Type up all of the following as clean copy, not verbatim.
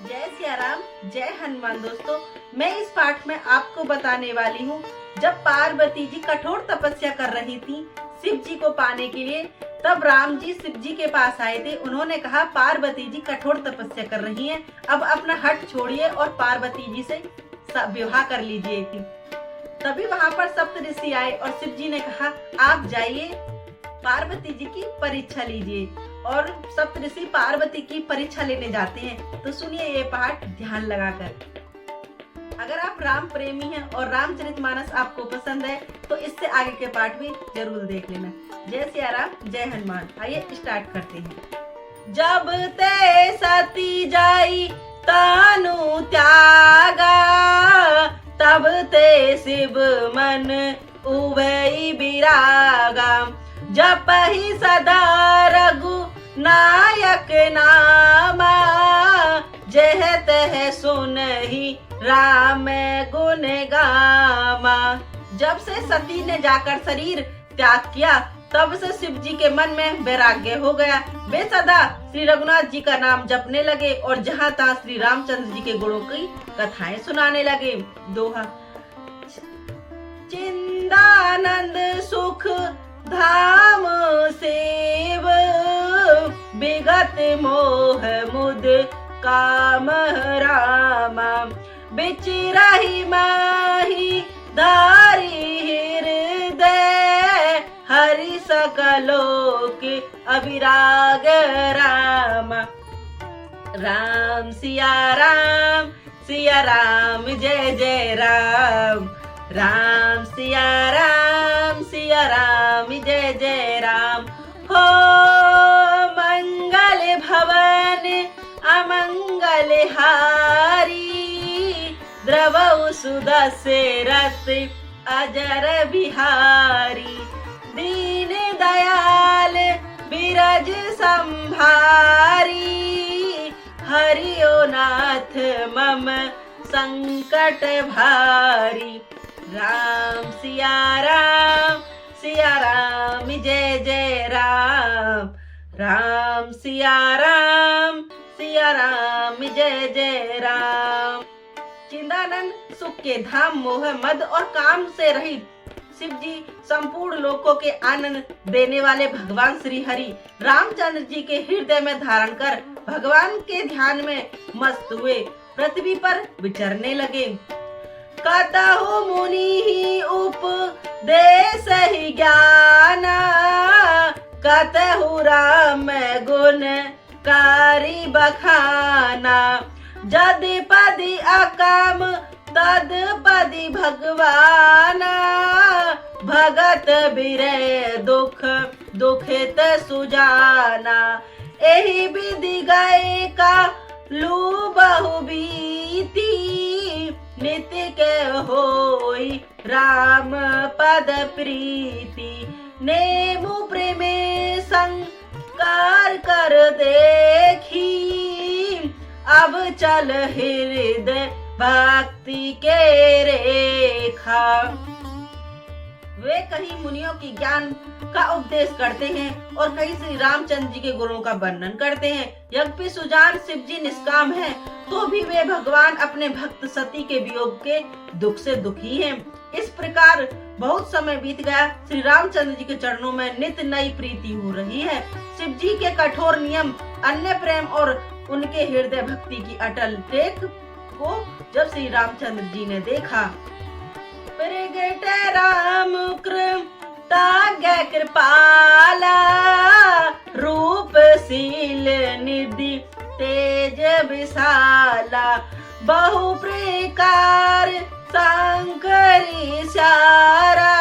जय सिया राम, जय हनुमान। दोस्तों, मैं इस पाठ में आपको बताने वाली हूँ, जब पार्वती जी कठोर तपस्या कर रही थी शिव जी को पाने के लिए, तब राम जी शिव जी के पास आए थे। उन्होंने कहा, पार्वती जी कठोर तपस्या कर रही हैं, अब अपना हट छोड़िए और पार्वती जी से विवाह कर लीजिए। तभी वहाँ पर सप्त ऋषि आए और शिव जी ने कहा, आप जाइए पार्वती जी की परीक्षा लीजिए। और सप्त ऋषि पार्वती की परीक्षा लेने जाते हैं। तो सुनिए ये पाठ ध्यान लगाकर। अगर आप राम प्रेमी हैं और रामचरितमानस आपको पसंद है तो इससे आगे के पाठ भी जरूर देख लेना। जय सिया राम, जय हनुमान। आइए स्टार्ट करते हैं। जब ते सती जाई तानु त्यागा, तब ते शिव मन उभई बिरागा। जपहि सदा रघु नायक नामा, जह तह सुनहि राम गुण गामा। जब से सती ने जाकर शरीर त्याग किया, तब से शिव जी के मन में वैराग्य हो गया। वे सदा श्री रघुनाथ जी का नाम जपने लगे और जहाँ तहाँ श्री रामचंद्र जी के गुणों की कथाएं सुनाने लगे। दोहा। चिंदानंद सुख धाम सेव, विगत मोह मुद काम रामा। बिचिरहि माही धारी हृदय, हरि सकलोक अभिराग राम। राम सिया राम, सिया राम जय जय राम। राम सिया राम, सिया राम जय जय राम। हो मंगल भवन अमंगल हारी, द्रवौ सुदशरथ अजर बिहारी। दीन दयाल बिरज संभारी, हरिओ नाथ मम संकट भारी। राम सिया राम, सिया राम जय जय राम। राम सिया राम, सिया राम जय जय राम। चिंदानंद सुख के धाम, मोह मद और काम से रहित शिव जी, संपूर्ण लोकों के आनंद देने वाले भगवान श्री हरि रामचंद्र जी के हृदय में धारण कर भगवान के ध्यान में मस्त हुए पृथ्वी पर विचरने लगे। कतहु मुनि उपदेश ही ज्ञाना, कतहु राम गुण कारी बखाना। जदि पदि अकाम तद पदि भगवाना, भगत बिरह दुख दुखित सुजाना। एहि विधि गए का लू बहु बीती, नित्य के होई राम पद प्रीति। नेमु प्रेमे संकार कर देखी, अब चल हृदय भक्ति के रेखा। वे कहीं मुनियों की ज्ञान का उपदेश करते हैं और कहीं श्री रामचंद्र जी के गुणों का वर्णन करते हैं। यद्यपि सुजान शिव जी निष्काम हैं, तो भी वे भगवान अपने भक्त सती के वियोग के दुख से दुखी हैं। इस प्रकार बहुत समय बीत गया। श्री रामचंद्र जी के चरणों में नित्य नई प्रीति हो रही है। शिव जी के कठोर नियम, अन्य प्रेम और उनके हृदय भक्ति की अटल टेक को जब श्री रामचंद्र जी ने देखा, प्रगट राम कृताज्ञ कृपाला, रूपशील निधि तेज विशाला। बहु प्रकार शंकरी सारा,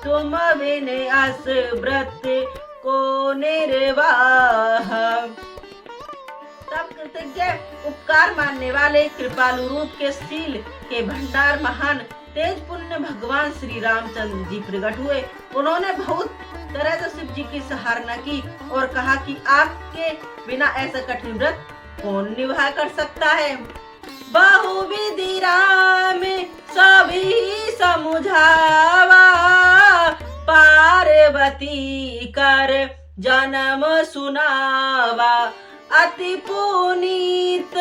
तुम बिन अस व्रत को निर्वाह। तब कृतज्ञ उपकार मानने वाले कृपालु रूप के शील के भंडार महान तेज पुण्य भगवान श्री रामचंद्र जी प्रकट हुए। उन्होंने बहुत तरह से शिव जी की सराहना की और कहा कि आपके बिना ऐसा कठिन व्रत कौन निभा कर सकता है। बहुविधि राम सभी समुझावा, पार्वती कर जन्म सुनावा। अति पुनीत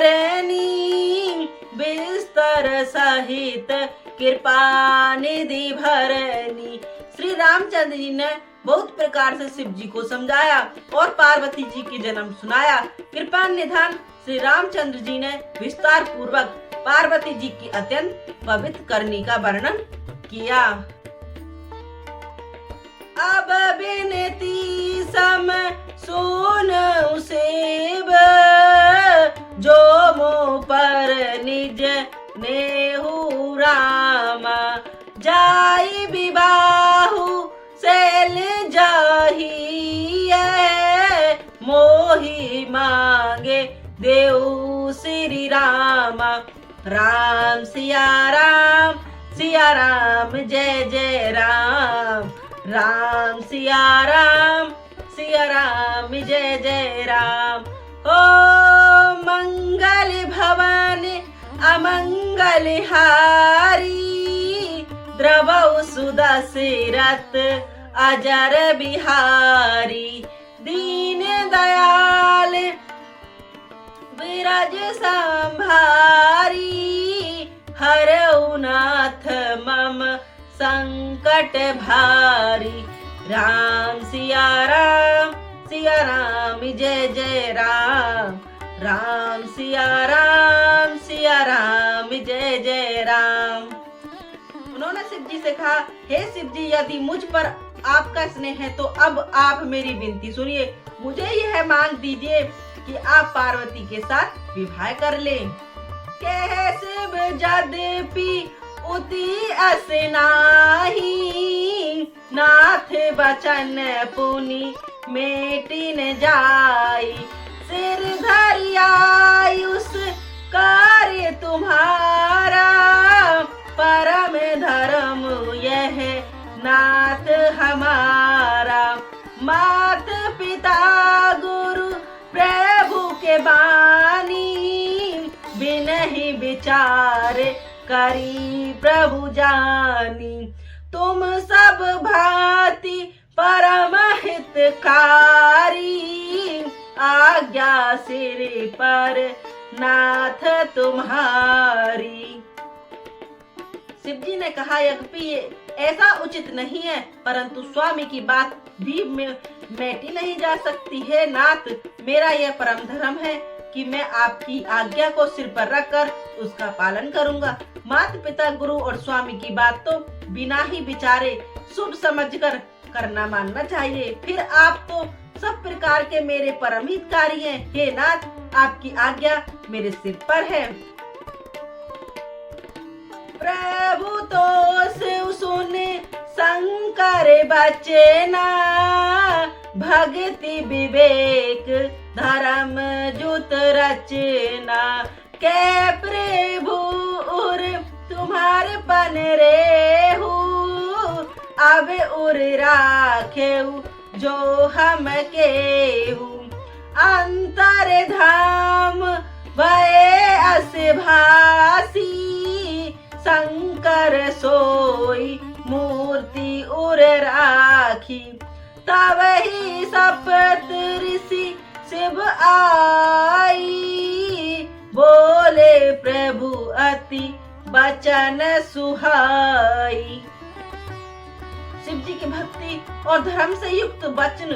करनी, बिस्तर सहित कृपा निधि भरनी। श्री रामचंद्र जी ने बहुत प्रकार से शिव जी को समझाया और पार्वती जी की जन्म सुनाया। कृपा निधान श्री रामचंद्र जी ने विस्तार पूर्वक पार्वती जी की अत्यंत पवित्र करनी का वर्णन किया। अब बिनती सम सुन शिव, जो मोह पर निज नेहु रामा। जाई विबाहु शैल जाही, मोहि मांगे देव श्री रामा। राम सिया राम जय जय राम। राम सिया राम जय जय राम। ओ मंगल भवन अमंगल हारी, द्रवौ सुदशरथ अजर बिहारी। दीन दयाल विराज संभारी, हरऊ नाथ मम संकट भारी। राम सिया राम जय जय राम। राम सिया राम जय जय राम। उन्होंने शिव जी से कहा, हे शिव जी, यदि मुझ पर आपका स्नेह है तो अब आप मेरी विनती सुनिए। मुझे यह मांग दीजिए कि आप पार्वती के साथ विवाह कर लें। कह शिव यद्यपि उति अस नाही, नाथ बचन पुनि मेटि न जाई। सिर धरि आयुष कार्य तुम्हारा, परम धर्म यह नाथ हमारा। मात पिता गुरु प्रभु के बानी, बिनहि विचार करी प्रभु जानी। तुम सब भांति परम हितकारी, आज्ञा सिर पर नाथ तुम्हारी। शिव जी ने कहा, यद्यपि ऐसा उचित नहीं है, परंतु स्वामी की बात भी मेटी नहीं जा सकती है। नाथ, मेरा यह परम धर्म है कि मैं आपकी आज्ञा को सिर पर रखकर उसका पालन करूंगा। माता पिता गुरु और स्वामी की बात तो बिना ही विचारे शुभ समझकर करना मानना चाहिए। फिर आप तो सब प्रकार के मेरे परम हितकारी हैं। हे नाथ, आपकी आज्ञा मेरे सिर पर है। प्रभु तो शिव सुने शंकर बचना, भक्ति विवेक धर्म जुत रचना। कै प्रभु उर तुम्हारे पन रेहू, अब उर राखेऊ जो हम केहू। अंतर धाम भये अस भासी, शंकर सोई मूर्ति उर राखी। तब ही सप्त ऋषि शिव आई, बोले प्रभु अति बचन सुहाई। शिव जी की भक्ति और धर्म से युक्त वचन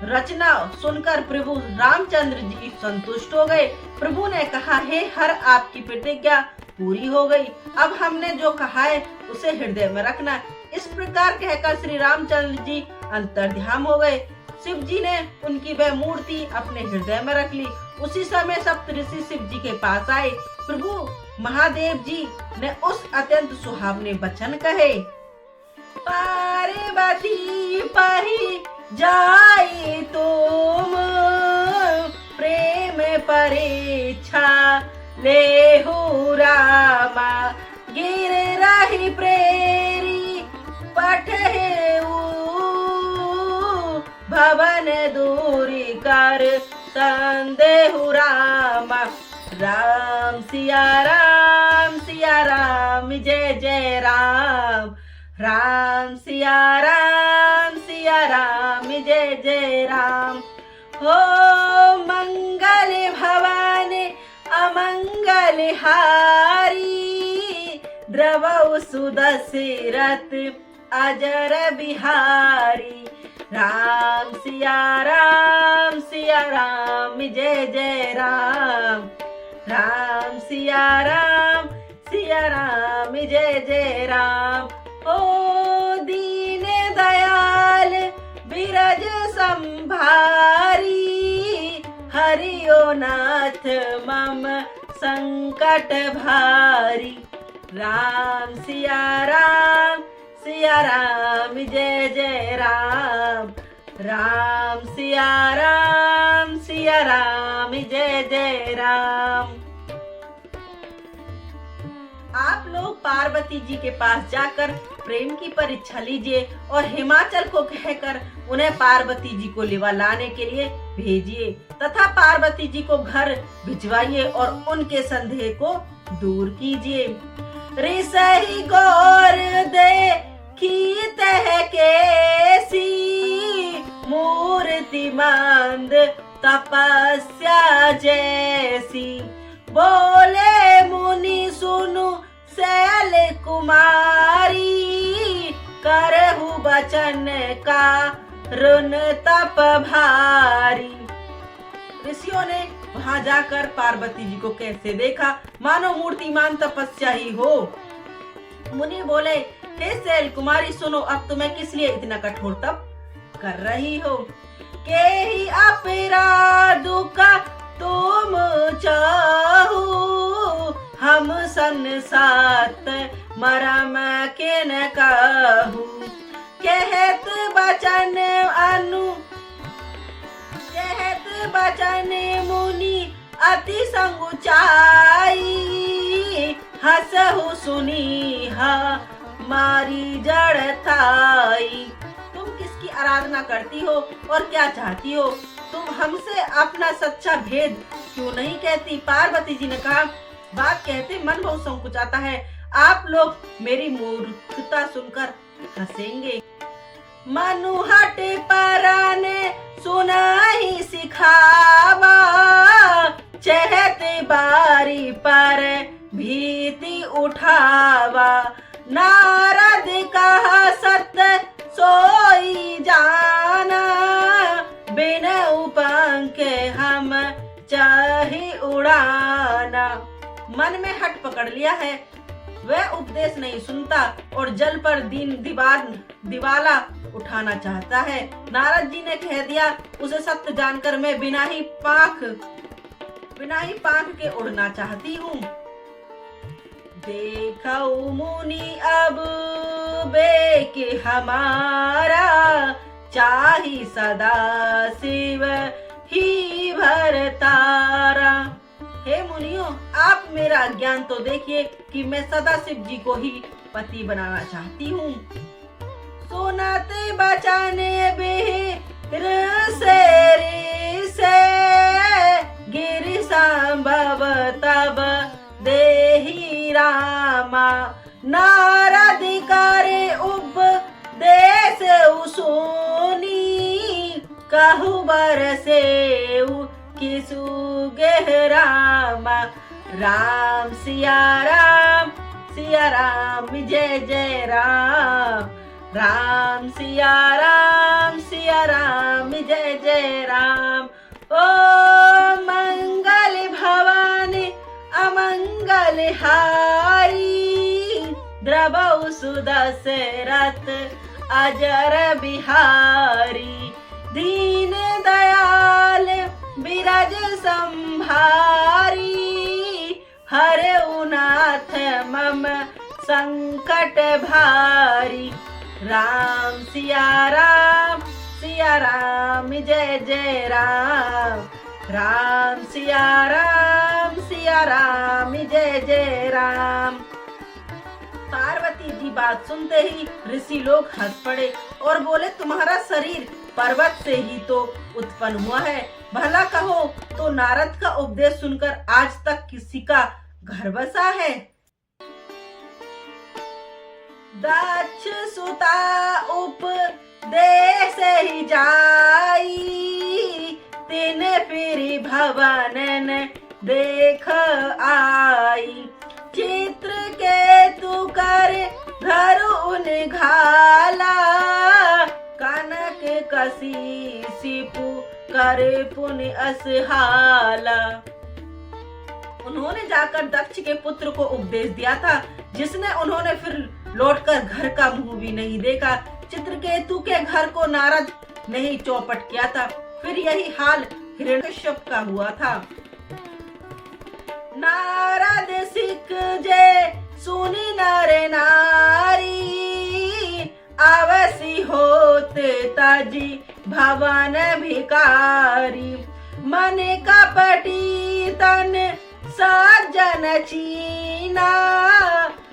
रचना सुनकर प्रभु रामचंद्र जी संतुष्ट हो गए। प्रभु ने कहा, हे हर, आपकी प्रतिज्ञा पूरी हो गई। अब हमने जो कहा है उसे हृदय में रखना। इस प्रकार कहकर श्री रामचंद्र जी अंतर्ध्यान हो गए। शिव जी ने उनकी वह मूर्ति अपने हृदय में रख ली। उसी समय सप्त ऋषि शिव जी के पास आए। प्रभु महादेव जी ने उस अत्यंत सुहावने वचन कहे, पार्वती पही जाई तुम, प्रेम परीक्षा लेहु रामा। गिर रही प्रेरी पठेऊ, भवन दूरी कर संदेहु रामा। राम सिया राम जय जय राम। राम सिया राम जय जय राम। हो मंगल भवन अमंगल बिहारी द्रवौ सुदशरथ अजर बिहारी। राम सिया राम जय जय राम। राम सिया राम जय जय राम। ओ दीन दयाल बिरज संभारी हरियो नाथ मम संकट भारी। राम सिया राम जय जय राम। राम सिया राम जय जय राम। आप लोग पार्वती जी के पास जाकर प्रेम की परीक्षा लीजिए और हिमाचल को कहकर उन्हें पार्वती जी को लिवा लाने के लिए भेजिए तथा पार्वती जी को घर भिजवाइए और उनके संदेह को दूर कीजिए। ऋषि गौर देखी तह केसी मूर्ति मंद तपस्या जैसी। बोले मुनि सुनु शैल कुमारी करहु बचन का रुन तप भारी। ऋषियों ने वहां जाकर पार्वती जी को कैसे देखा मानो मूर्तिमान तपस्या ही हो। मुनि बोले, हे शैल कुमारी सुनो, अब तुम्हें किस लिए इतना कठोर तप कर रही हो। के ही अपराध का तुम चाहू हम संसात मरम के न कहू। कहत बचन मुनि अति संगुचाई। हसहु सुनी मारी जड़ थाई। तुम किसकी आराधना करती हो और क्या चाहती हो? तुम हमसे अपना सच्चा भेद क्यों नहीं कहती? पार्वती जी ने कहा, बात कहते मन बहुत संकुचाता है। आप लोग मेरी मूर्खता सुनकर हंसेंगे। मनुहट परन सुनाई सिखावा चहते बारी पर भीति उठावा। नारद कहा सत्य सोई जाना बिन उपंख हम चाहे उड़ाना। मन में हट पकड़ लिया है, वह उपदेश नहीं सुनता और जल पर दिवाला उठाना चाहता है। नारद जी ने कह दिया, उसे सत्य जानकर मैं बिना ही पांख के उड़ना चाहती हूँ। देखो मुनि अब बेक हमारा चाही सदा शिव ही भरतारा। हे मुनियों, आप मेरा ज्ञान तो देखिए कि मैं सदा शिव जी को ही पति बनाना चाहती हूँ। सुनते बचाने बिहिर से गिर संभव तब देहि रामा। नारद करे उपदेश सुनी कहु बरसे किसु गहरामा। राम सिया राम जय जय राम। राम सिया राम जय जय राम। ओ मंगल भवानी अमंगल हारी द्रवौ सुदशरथ अजर बिहारी। दीन दयाल बिरज संभारी हरऊ नाथ मम संकट भारी। राम सिया राम जय जय राम। राम सिया राम जय जय राम। पार्वती जी बात सुनते ही ऋषि लोग हंस पड़े और बोले, तुम्हारा शरीर पर्वत से ही तो उत्पन्न हुआ है, भला कहो तो नारद का उपदेश सुनकर आज तक किसी का घर बसा है। दक्ष सुता उपदेश ही जाई तिन फिर भवनन देख आई। चित्रकेतु कर घर उन घाला, कनक कसी सिपु कर पुन असहाला। उन्होंने जाकर दक्ष के पुत्र को उपदेश दिया था, जिसने उन्होंने फिर लौटकर घर का मुंह भी नहीं देखा। चित्रकेतु के घर को नारद ने ही चौपट किया था। फिर यही हाल हिरण्यकश्यप का हुआ था। नारद सिख जे सुनी नर नारी, आवसी होते ताजी भवन भिकारी। मन कपटी तन सज्जन चीना,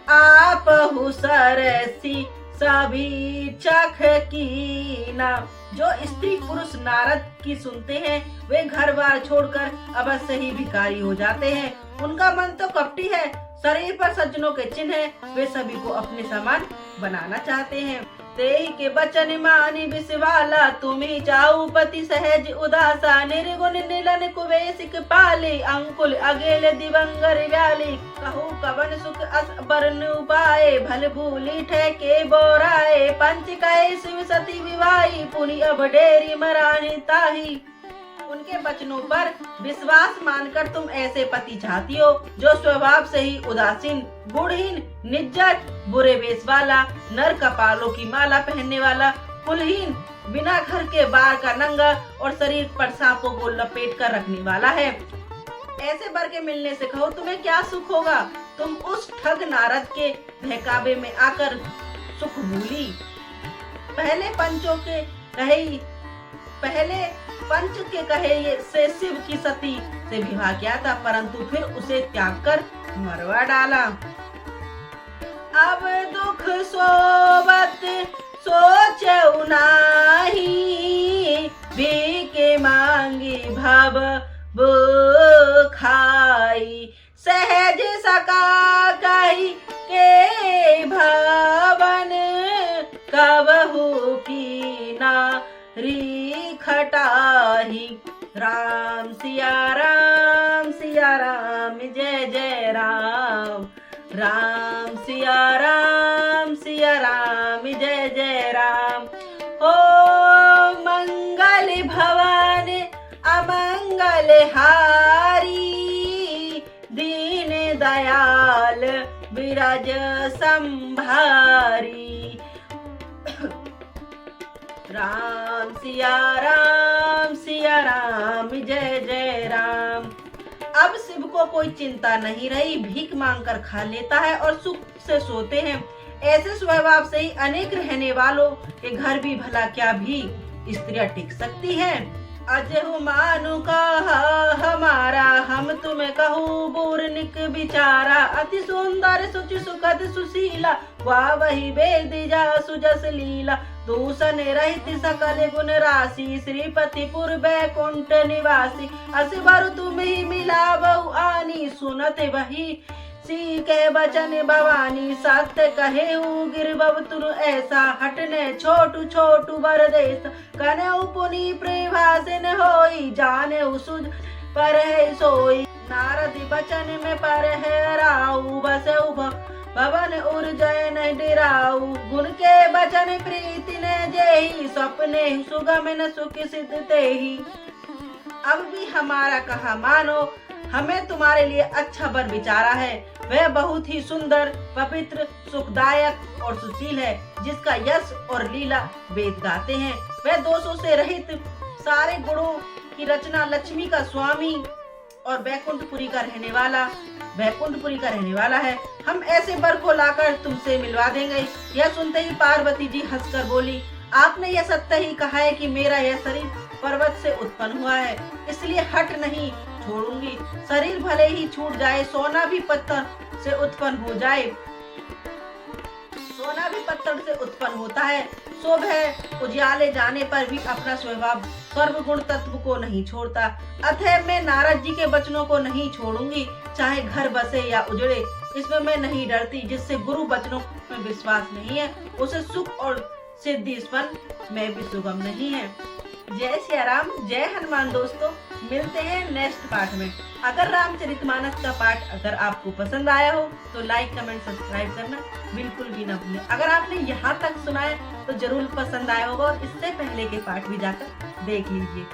आपहु सरसी सभी चख कीना। जो स्त्री पुरुष नारद की सुनते हैं, वे घर बार छोड़कर अवश्य ही भिखारी हो जाते हैं। उनका मन तो कपटी है, शरीर पर सज्जनों के चिन्ह है, वे सभी को अपने समान बनाना चाहते हैं। तेहि के बचन मानी बिसवाला, तुम्ही चाहु पति सहज उदासा। निर्गुण नीलन कुवेशिक पाली, अंकुल अगेल दिवंगर व्याली। कहु कवन सुख अस बरन उपाय, भल भूली ठेके बोराए। पंच कहे शिव सती विवाही, पुनि अब डेरी मरानी ताही। उनके वचनों पर विश्वास मानकर तुम ऐसे पति चाहती हो, जो स्वभाव से ही उदासीन, गुणहीन, निज्जर, बुरे वेश वाला, नर कपालों की माला पहनने वाला, कुलहीन, बिना घर के बाहर का नंगा और शरीर पर सांपों को लपेट कर रखने वाला है। ऐसे वर के मिलने से कहो तुम्हें क्या सुख होगा। तुम उस ठग नारद के बहकावे में आकर सुख भूली। पहले पंच के कहे से शिव की सती से विवाह किया था, परंतु फिर उसे त्याग कर मरवा डाला। अब दुख सोबत सोचऊ नाही, भीखे मांगी भव खाई। सहज सका कही के भवन, कबहू की नारी खटाही। राम सिया राम जय जय राम। राम सिया राम जय जय राम। ओ मंगल भवन अमंगल हारी, दीन दयाल विराज संभारी। राम सिया राम जय जय राम। अब शिव को कोई चिंता नहीं रही, भीख मांगकर खा लेता है और सुख से सोते हैं। ऐसे स्वभाव से ही अनेक रहने वालों के घर भी भला क्या भी स्त्रियां टिक सकती हैं। अजहु मानु कहा हमारा, हम तुम्हें कहूँ बूरनिक बिचारा। अति सुंदर सुचि सुखद सुशीला, वाह वही वेद जा सुजस लीला। दूषण रहित सकल गुण राशि, श्रीपतिपुर बैकुंठ निवासी। असबर तुम ही मिलावऊ आनी, सुनत वही सी के बचन भवानी। सत्य कहे गिरबव तुन ऐसा, हटने छोटू छोटू बर देश। कन्हु पुनि प्रभासिन होई, जाने सुज पर है सोई। नारद बचन में पर है राऊ, बस भवन उर जय न डिराऊ। गुण के बचन प्रीति ने जेहि, स्वप्ने सुगम न सुख सिद्ध तेहि। अब भी हमारा कहा मानो, हमें तुम्हारे लिए अच्छा वर विचारा है। वह बहुत ही सुंदर, पवित्र, सुखदायक और सुशील है, जिसका यश और लीला वेद गाते हैं। वह दोषों से रहित, सारे गुणों की रचना, लक्ष्मी का स्वामी और वैकुंठपुरी का रहने वाला है। हम ऐसे वर को लाकर तुमसे मिलवा देंगे। यह सुनते ही पार्वती जी हंसकर बोली, आपने यह सत्य ही कहा है कि मेरा यह शरीर पर्वत से उत्पन्न हुआ है, इसलिए हट नहीं छोड़ूंगी। शरीर भले ही छूट जाए, सोना भी पत्थर से उत्पन्न हो जाए, सोना भी पत्थर से उत्पन्न होता है। सुबह उजियाले जाने पर भी अपना स्वभाव सर्वगुण तत्व को नहीं छोड़ता। अतः मैं नारद जी के वचनों को नहीं छोड़ूंगी, चाहे घर बसे या उजड़े। इसमें मैं नहीं डरती। जिससे गुरु वचनों में विश्वास नहीं है, उसे सुख और सिद्धि स्पन्न में भी सुगम नहीं है। जय सिया राम, जय हनुमान दोस्तों। मिलते हैं नेक्स्ट पार्ट में। अगर रामचरितमानस का पार्ट अगर आपको पसंद आया हो तो लाइक कमेंट सब्सक्राइब करना बिल्कुल भी ना भूलें। अगर आपने यहाँ तक सुना है तो जरूर पसंद आया होगा और इससे पहले के पार्ट भी जाकर देख लीजिए।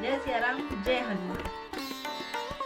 जय सिया राम, जय हनुमान।